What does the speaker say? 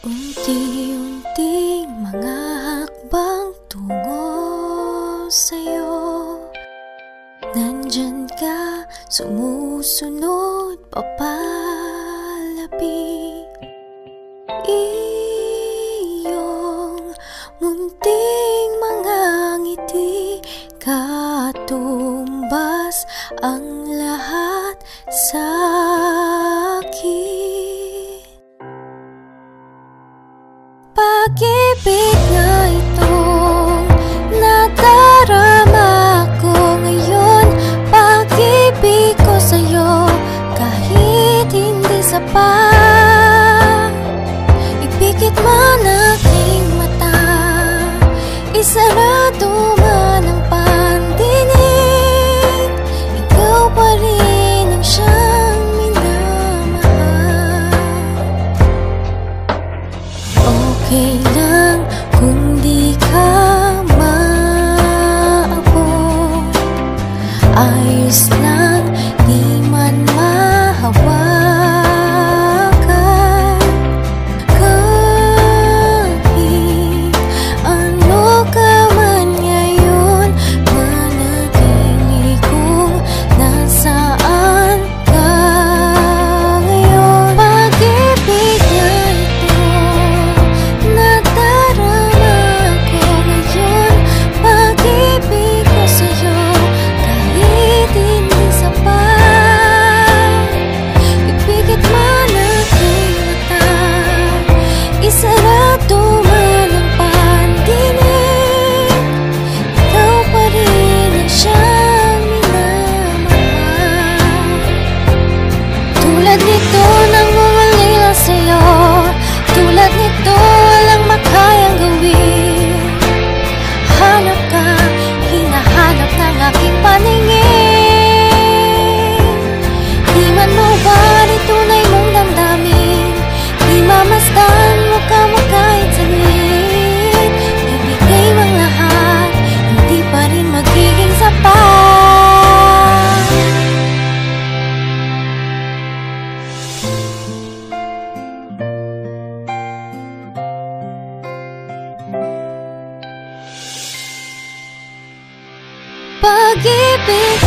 Unti-unting mga hakbang tungo sa'yo. Nandyan ka, sumusunod, papalapit. Iyong munting mga ngiti, katumbas ang lahat sa'kin. Pag-ibig na itong nadarama ko ngayon, pag-ibig ko sa'yo kahit hindi sapat. Ipikit man aking mata, isarado man ang pandinig, ikaw pa rin ang siyang minamahal. Okay lang kung di ka maabot, ayos lang di man mahawakan. Kahit ano ka man ngayon, manatili kung nasaan ka ngayon. Pag-ibig na ito nadarama ko ngayon, pag-ibig ko sa'yo kahit hindi sapat. Ipikit man aking mata, isarado man ang pandinig, ikaw pa rin ang siyang minamahal. Tulad nito nang umalila sa'yo, tulad nito walang makayang gawin. Hanap ka, hinahanap ng aking paningin. Di man mawari tunay mong damdamin, di mamasdan mo ka mo kahit saglit. Ibigay mang lahat, hindi pa rin magiging sapat. Pag-ibig